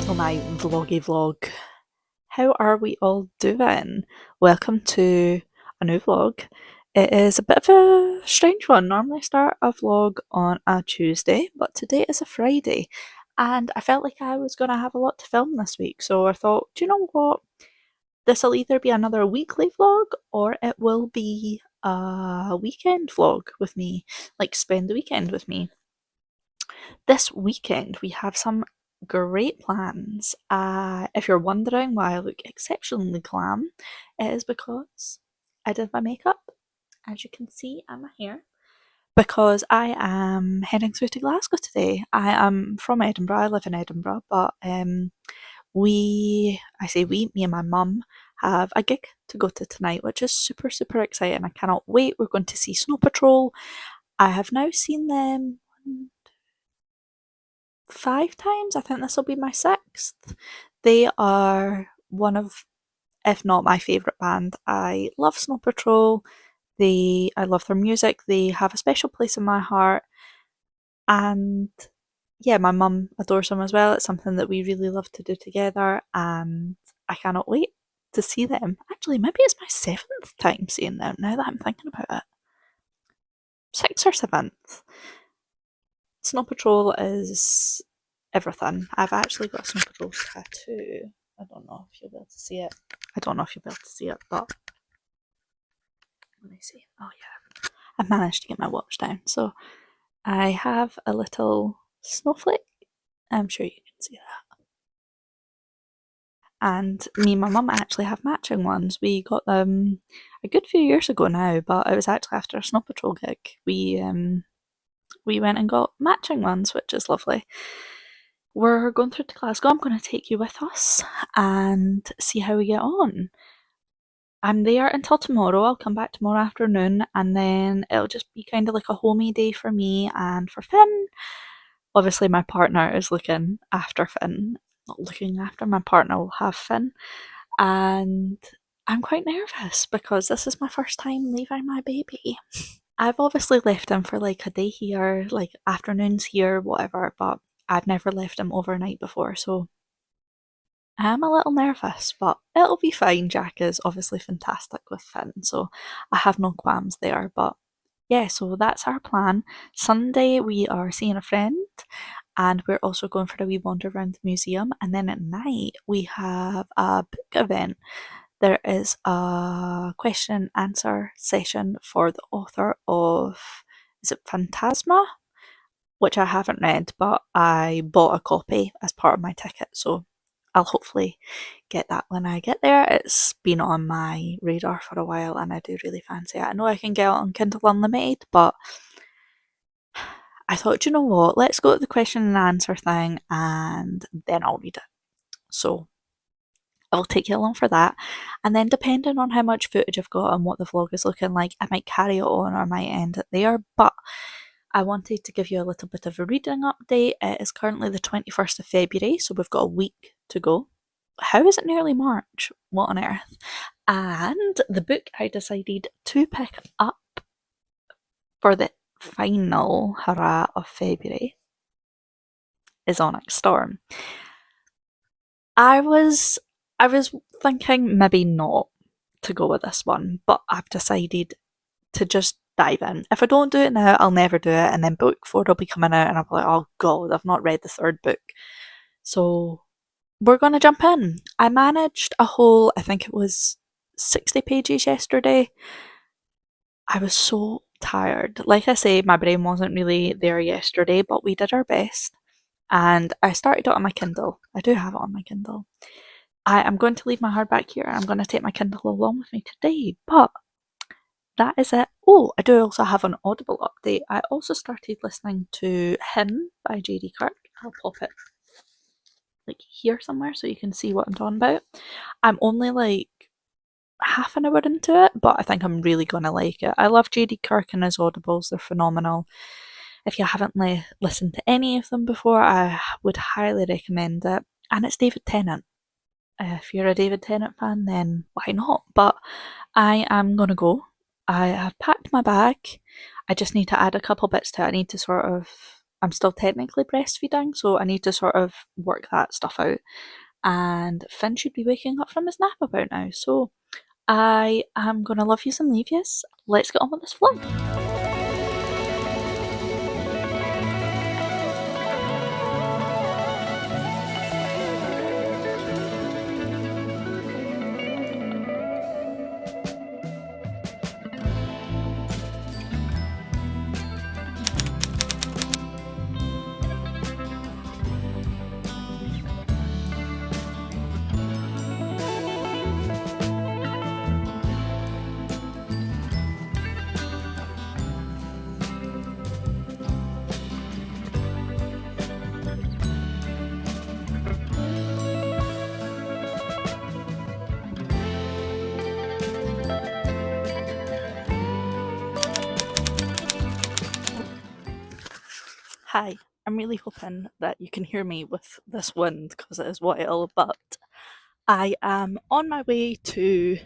Hello, my vloggy vlog. How are we all doing? Welcome to a new vlog. It is a bit of a strange one. Normally I start a vlog on a Tuesday, but today is a Friday, and I felt like I was going to have a lot to film this week, so I thought, do you know what? This will either be another weekly vlog or it will be a weekend vlog with me, like spend the weekend with me. This weekend we have some great plans. If you're wondering why I look exceptionally glam, it is because I did my makeup, as you can see, and my hair. Because I am heading through to Glasgow today. I am from Edinburgh, I live in Edinburgh, but I say we, me and my mum, have a gig to go to tonight, which is super, super exciting. I cannot wait. We're going to see Snow Patrol. I have now seen them 5 times. I think this will be my sixth. They are one of, if not my favourite band. I love Snow Patrol. I love their music. They have a special place in my heart. And yeah, my mum adores them as well. It's something that we really love to do together, and I cannot wait to see them. Actually, maybe it's my seventh time seeing them now that I'm thinking about it. Sixth or seventh. Snow Patrol is everything. I've actually got a Snow Patrol tattoo. I don't know if you'll be able to see it. I don't know if you'll be able to see it, but let me see. Oh yeah, I managed to get my watch down. So I have a little snowflake. I'm sure you can see that. And me and my mum actually have matching ones. We got them a good few years ago now, but it was actually after a Snow Patrol gig. We went and got matching ones, which is lovely. We're going through to Glasgow. I'm going to take you with us and see how we get on. I'm there until tomorrow. I'll come back tomorrow afternoon, and then it'll just be kind of like a homey day for me and for Finn. Obviously, my partner is looking after Finn. Not looking after, my partner will have Finn. And I'm quite nervous because this is my first time leaving my baby. I've obviously left him for like a day here, like afternoons here, whatever, but I've never left him overnight before, so I'm a little nervous, but it'll be fine. Jack is obviously fantastic with Finn, so I have no qualms there. But yeah, so that's our plan. Sunday we are seeing a friend, and we're also going for a wee wander around the museum. And then at night we have a book event. There is a question and answer session for the author of, is it Phantasma? Which I haven't read, but I bought a copy as part of my ticket, so I'll hopefully get that when I get there. It's been on my radar for a while and I do really fancy it. I know I can get it on Kindle Unlimited, but I thought, you know what, let's go to the question and answer thing and then I'll read it. So I'll take you along for that. And then depending on how much footage I've got and what the vlog is looking like, I might carry it on or I might end it there. But I wanted to give you a little bit of a reading update. It is currently the 21st of February, so we've got a week to go. How is it nearly March? What on earth? And the book I decided to pick up for the final hurrah of February is Onyx Storm. I was thinking maybe not to go with this one, but I've decided to just dive in. If I don't do it now, I'll never do it, and then book 4 will be coming out, and I'll be like, oh god, I've not read the third book. So we're gonna jump in. I managed a whole, I think it was 60 pages yesterday. I was so tired. Like I say, my brain wasn't really there yesterday, but we did our best. And I started it on my Kindle. I do have it on my Kindle. I am going to leave my hardback here and I'm going to take my Kindle along with me today, but that is it. Oh, I do also have an Audible update. I also started listening to Him by JD Kirk. I'll pop it like here somewhere so you can see what I'm talking about. I'm only like half an hour into it, but I think I'm really gonna like it. I love JD Kirk and his Audibles, they're phenomenal. If you haven't listened to any of them before, I would highly recommend it. And it's David Tennant. If you're a David Tennant fan, then why not? But I am gonna go. I have packed my bag. I just need to add a couple bits to it. I need to sort of I'm still technically breastfeeding, so I need to sort of work that stuff out. And Finn should be waking up from his nap about now, so I am gonna love yous and leave yous. Let's get on with this vlog. Hi, I'm really hoping that you can hear me with this wind because it is wild, but I am on my way to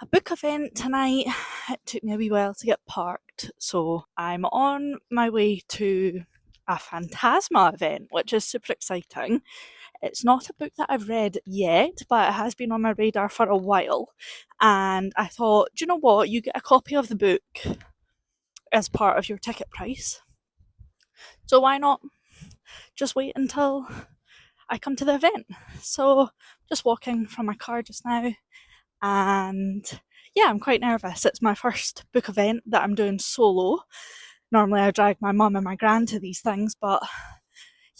a book event tonight. It took me a wee while to get parked, so I'm on my way to a Phantasma event, which is super exciting. It's not a book that I've read yet, but it has been on my radar for a while. And I thought, do you know what? You get a copy of the book as part of your ticket price. So why not just wait until I come to the event? So just walking from my car just now, and yeah, I'm quite nervous. It's my first book event that I'm doing solo. Normally I drag my mum and my gran to these things, but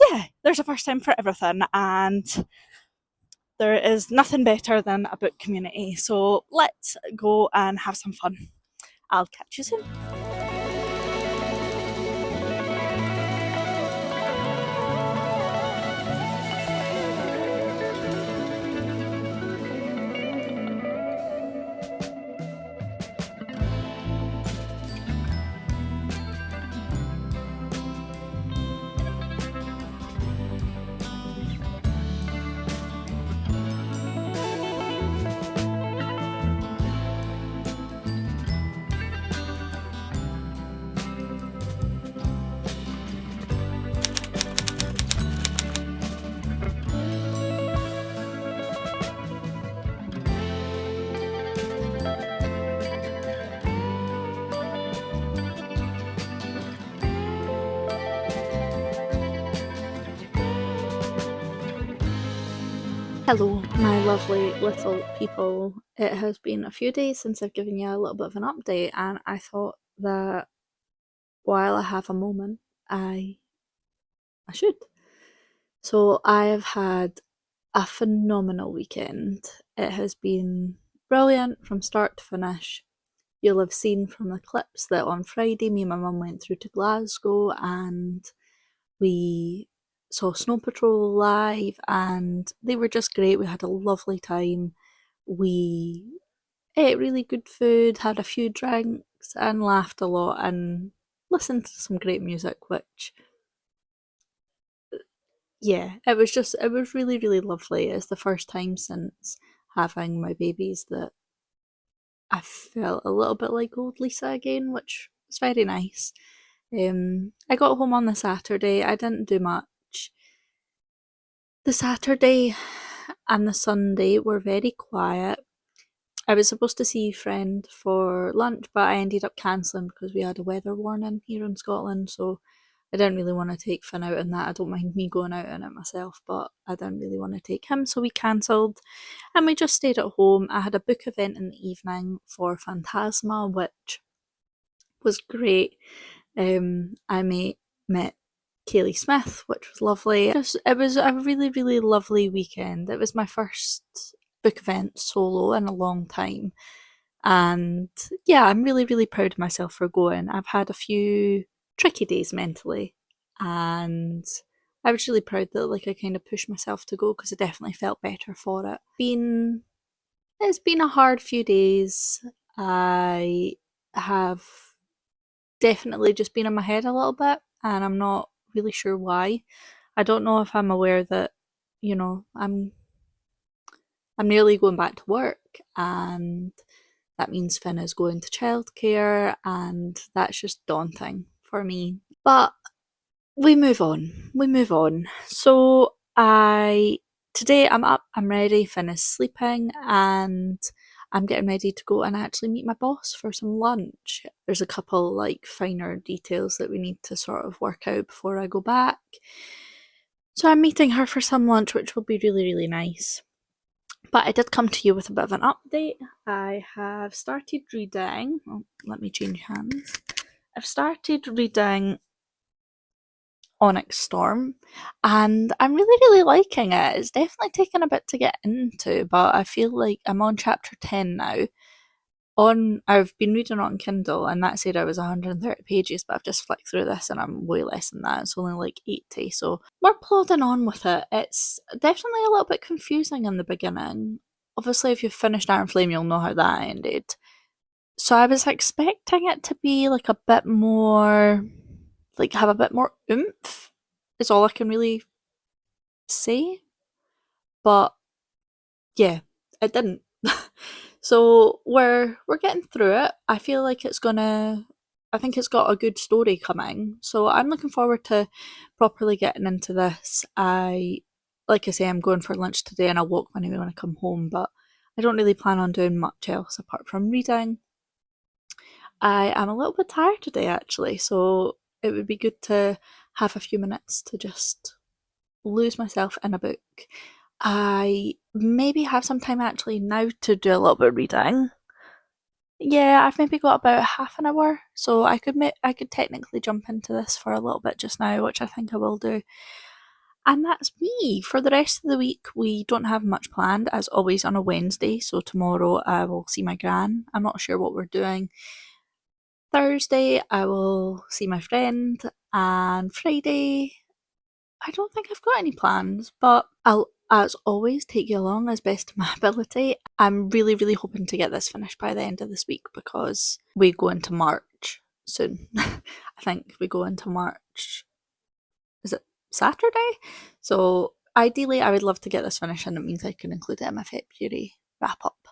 yeah, there's a first time for everything, and there is nothing better than a book community. So let's go and have some fun. I'll catch you soon. Hello, my lovely little people. It has been a few days since I've given you a little bit of an update, and I thought that while I have a moment, I should. So I have had a phenomenal weekend. It has been brilliant from start to finish. You'll have seen from the clips that on Friday, me and my mum went through to Glasgow and we saw Snow Patrol live, and they were just great. We had a lovely time. We ate really good food, had a few drinks, and laughed a lot and listened to some great music, which, yeah, it was really, really lovely. It's the first time since having my babies that I felt a little bit like old Lisa again, which was very nice. I got home on the Saturday. I didn't do much. The Saturday and the Sunday were very quiet. I was supposed to see a friend for lunch, but I ended up cancelling because we had a weather warning here in Scotland, so I didn't really want to take Finn out in that. I don't mind me going out in it myself, but I didn't really want to take him, so we cancelled and we just stayed at home. I had a book event in the evening for Phantasma, which was great. I met Kaylee Smith, which was lovely. It was a really, really lovely weekend. It was my first book event solo in a long time. And yeah, I'm really, really proud of myself for going. I've had a few tricky days mentally, and I was really proud that I kind of pushed myself to go because I definitely felt better for it. It's been a hard few days. I have definitely just been in my head a little bit, and I'm not really sure why. I don't know if I'm aware that, I'm nearly going back to work, and that means Finn is going to childcare, and that's just daunting for me. But we move on. We move on. So I today I'm up, I'm ready, finished sleeping, and I'm getting ready to go and actually meet my boss for some lunch. There's a couple like finer details that we need to sort of work out before I go back. So I'm meeting her for some lunch, which will be really, really nice. But I did come to you with a bit of an update. I have started reading. Oh, let me change hands. I've started reading Onyx Storm, and I'm really, really liking it. It's definitely taken a bit to get into, but I feel like I'm on chapter 10 now. I've been reading it on Kindle, and that said I was 130 pages, but I've just flicked through this and I'm way less than that. It's only like 80, so we're plodding on with it. It's definitely a little bit confusing in the beginning. Obviously, if you've finished Iron Flame, you'll know how that ended. So I was expecting it to be like a bit more, like have a bit more oomph, is all I can really say. But yeah, it didn't. So we're getting through it. I feel like I think it's got a good story coming. So I'm looking forward to properly getting into this. Like I say, I'm going for lunch today and I'll walk anyway when I come home, but I don't really plan on doing much else apart from reading. I am a little bit tired today actually, so it would be good to have a few minutes to just lose myself in a book. I maybe have some time actually now to do a little bit of reading. Yeah, I've maybe got about half an hour, so I could technically jump into this for a little bit just now, which I think I will do. And that's me. For the rest of the week, we don't have much planned, as always on a Wednesday. So tomorrow I will see my gran. I'm not sure what we're doing. Thursday I will see my friend, and Friday I don't think I've got any plans, but I'll, as always, take you along as best of my ability. I'm really, really hoping to get this finished by the end of this week because we go into March soon. I think we go into March. Is it Saturday? So ideally, I would love to get this finished, and it means I can include it in my February wrap up.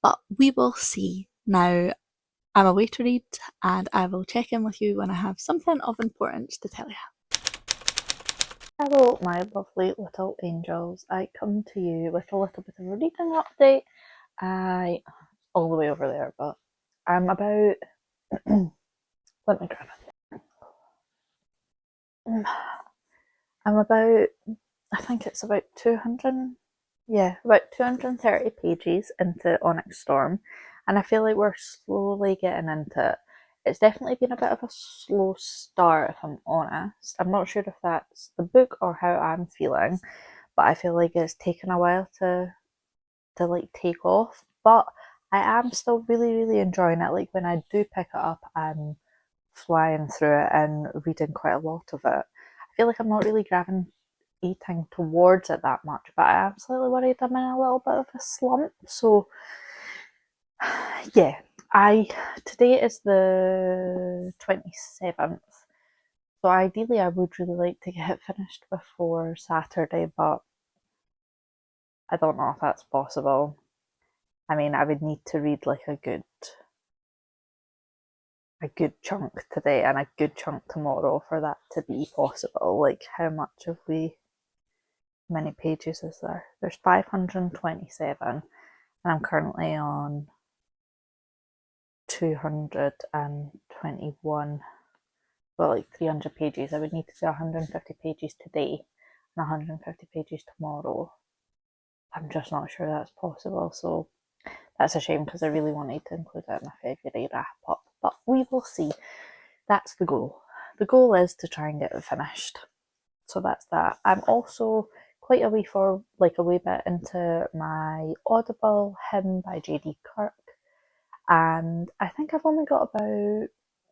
But we will see. Now, I'm away to read, and I will check in with you when I have something of importance to tell you. Hello, my lovely little angels. I come to you with a little bit of a reading update. All the way over there, but I'm about. Let me grab it. I'm about. I think it's about 200. Yeah, about 230 pages into Onyx Storm, and I feel like we're slowly getting into it. It's definitely been a bit of a slow start, if I'm honest. I'm not sure if that's the book or how I'm feeling, but I feel like it's taken a while to like take off. But I am still really, really enjoying it. Like when I do pick it up, I'm flying through it and reading quite a lot of it. I feel like I'm not really gravitating towards it that much, but I am slightly worried I'm in a little bit of a slump. So yeah, I today is the 27th. So ideally I would really like to get it finished before Saturday, but I don't know if that's possible. I mean, I would need to read like a good chunk today and a good chunk tomorrow for that to be possible. Like, how much have we? How many pages is there? There's 527, and I'm currently on 221. Well, like 300 pages. I would need to do 150 pages today and 150 pages tomorrow. I'm just not sure that's possible, so that's a shame because I really wanted to include it in my February wrap up, but we will see. That's the goal. The goal is to try and get it finished. So that's that. I'm also quite a wee bit into my Audible Hymn by JD Kirk, and I think I've only got about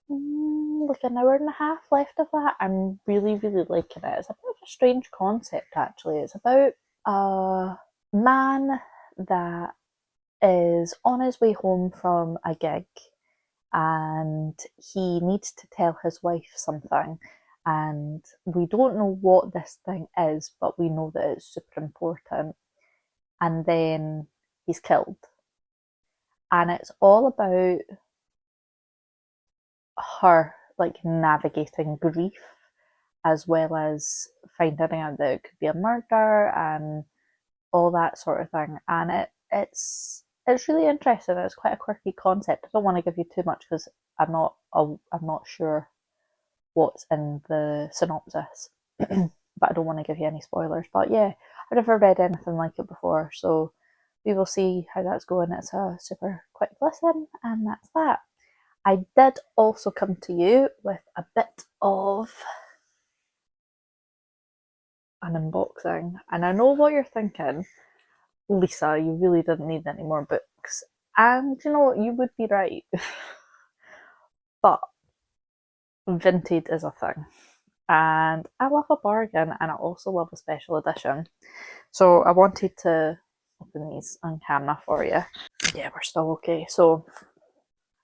like an hour and a half left of that. I'm really, really liking it. It's a bit of a strange concept actually. It's about a man that is on his way home from a gig and he needs to tell his wife something, and we don't know what this thing is, but we know that it's super important, and then he's killed. And it's all about her like navigating grief as well as finding out that it could be a murder and all that sort of thing. And it's really interesting. It's quite a quirky concept. I don't want to give you too much because I'm not sure what's in the synopsis, but I don't want to give you any spoilers. But yeah, I've never read anything like it before, so we will see how that's going. It's a super quick listen, and that's that. I did also come to you with a bit of an unboxing, and I know what you're thinking, Lisa, you really didn't need any more books. And you know what, you would be right. But vintage is a thing. And I love a bargain and I also love a special edition. So I wanted to open these on camera for you. Yeah, we're still okay. So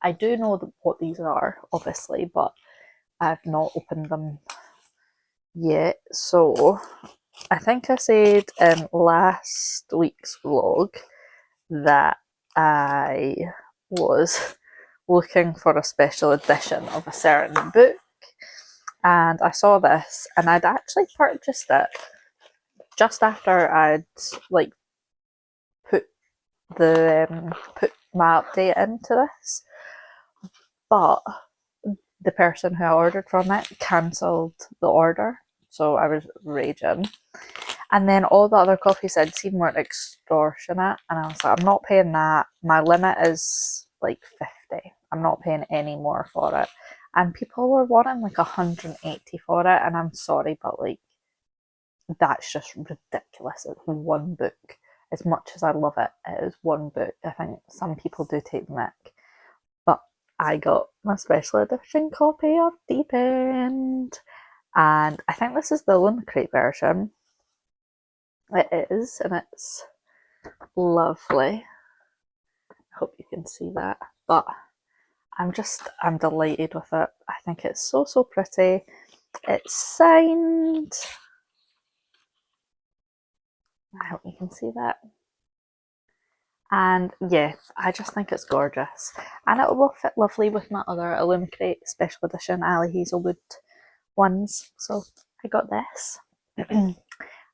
I do know what these are, obviously, but I've not opened them yet. So I think I said in last week's vlog that I was looking for a special edition of a certain book, and I saw this, and I'd actually purchased it just after I'd like put put my update into this, but the person who I ordered from it cancelled the order, so I was raging. And then all the other copies I'd seen were extortionate, and I was like, I'm not paying that. My limit is like 50. I'm not paying any more for it. And people were wanting like 180 for it, and I'm sorry, but like that's just ridiculous. It's one book. As much as I love it, it is one book. I think some people do take the mick, but I got my special edition copy of Deep End, and I think this is the Lone Crate version. It is, and it's lovely. I hope you can see that, but I'm delighted with it. I think it's so pretty. It's signed. I hope you can see that. And yeah, I just think it's gorgeous. And it will fit lovely with my other Illumicrate Special Edition Ali Hazelwood ones. So I got this.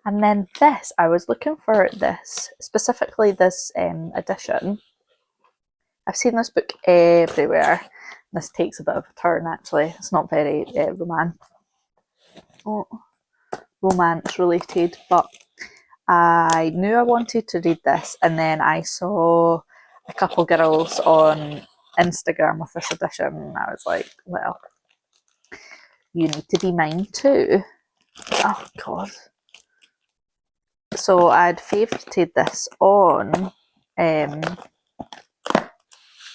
And then this, I was looking for this, specifically this edition. I've seen this book everywhere. This takes a bit of a turn actually. It's not very romance related, but I knew I wanted to read this, and then I saw a couple girls on Instagram with this edition, and I was like, well, you need to be mine too. Oh god. So I'd favorited this on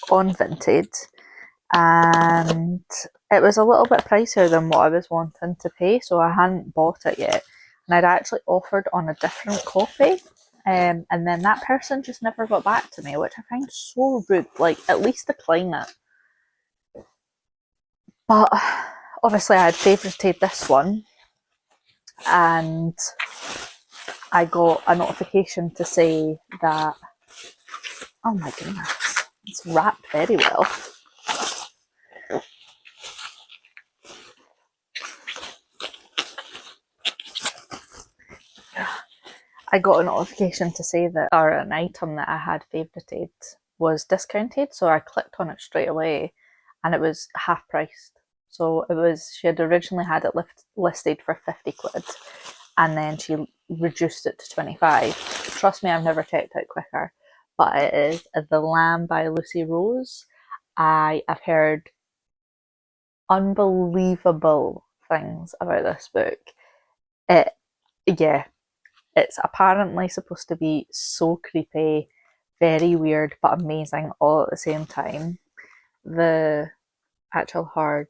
Vinted, and it was a little bit pricier than what I was wanting to pay, so I hadn't bought it yet. And I'd actually offered on a different copy, and then that person just never got back to me, which I find so rude. Like, at least decline it. But obviously I had favorited this one, and I got a notification to say that, oh my goodness, it's wrapped very well. I got a notification to say that an item that I had favorited was discounted, so I clicked on it straight away, and it was half priced. So she had originally had it listed for 50 quid, and then she reduced it to 25. Trust me, I've never checked out quicker. But it is The Lamb by Lucy Rose. I have heard unbelievable things about this book. It's apparently supposed to be so creepy, very weird, but amazing all at the same time. The actual hard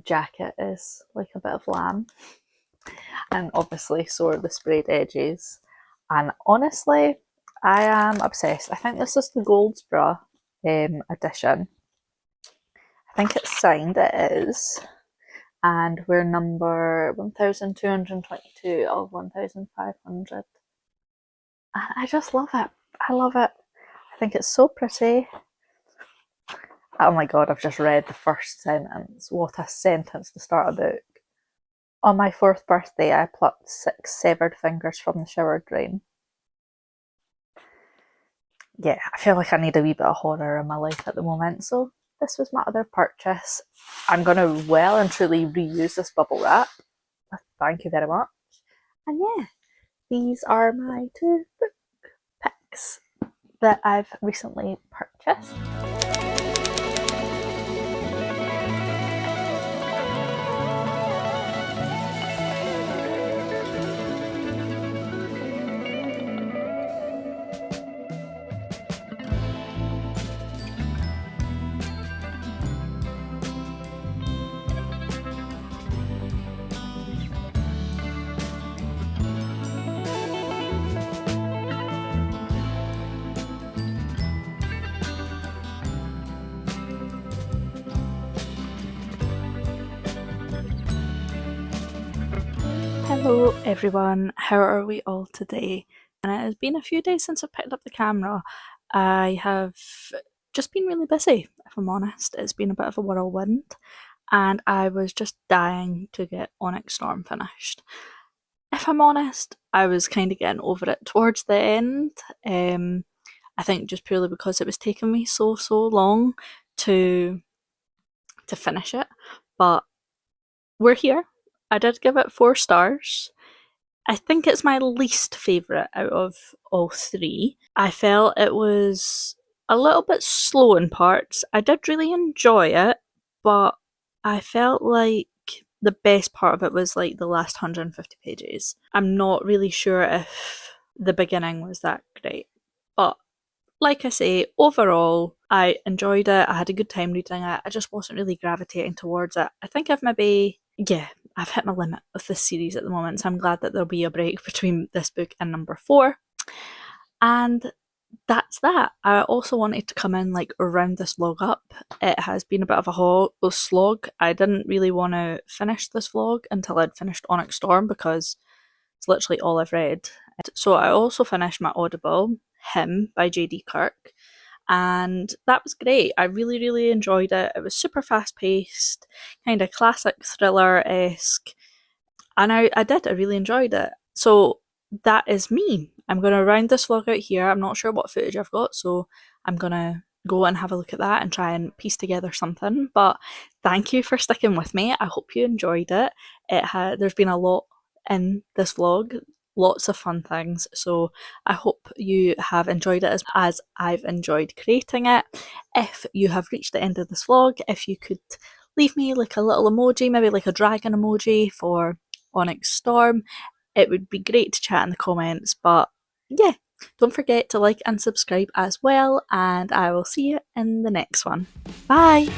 jacket is like a bit of lamb, and obviously so are the sprayed edges. And honestly, I am obsessed. I think this is the Goldsborough edition. I think it's signed, it is. And we're number 1222 of 1500. And I just love it. I love it. I think it's so pretty. Oh my god, I've just read the first sentence. What a sentence to start a book. On my 4th birthday, I plucked 6 severed fingers from the shower drain. Yeah, I feel like I need a wee bit of horror in my life at the moment, so this was my other purchase. I'm going to well and truly reuse this bubble wrap. Thank you very much. And yeah, these are my 2 book picks that I've recently purchased. Hello everyone, how are we all today? And it has been a few days since I've picked up the camera. I have just been really busy, if I'm honest. It's been a bit of a whirlwind, and I was just dying to get Onyx Storm finished. If I'm honest, I was kind of getting over it towards the end. I think just purely because it was taking me so long to finish it, but we're here. I did give it 4 stars. I think it's my least favourite out of all 3. I felt it was a little bit slow in parts. I did really enjoy it, but I felt like the best part of it was like the last 150 pages. I'm not really sure if the beginning was that great, but like I say, overall, I enjoyed it. I had a good time reading it. I just wasn't really gravitating towards it. I think I've hit my limit of this series at the moment, so I'm glad that there'll be a break between this book and number 4. And that's that. I also wanted to come in like round this vlog up. It has been a bit of a slog. I didn't really want to finish this vlog until I'd finished Onyx Storm because it's literally all I've read. So I also finished my Audible, Him by JD Kirk, and that was great. I really enjoyed it. It was super fast paced, kind of classic thriller-esque, and I really enjoyed it. So that is me. I'm going to round this vlog out here. I'm not sure what footage I've got, so I'm going to go and have a look at that and try and piece together something. But thank you for sticking with me. I hope you enjoyed it. There's been a lot in this vlog, lots of fun things, so I hope you have enjoyed it as I've enjoyed creating it. If you have reached the end of this vlog, if you could leave me like a little emoji, maybe like a dragon emoji for Onyx Storm, it would be great to chat in the comments. But yeah, don't forget to like and subscribe as well, and I will see you in the next one. Bye!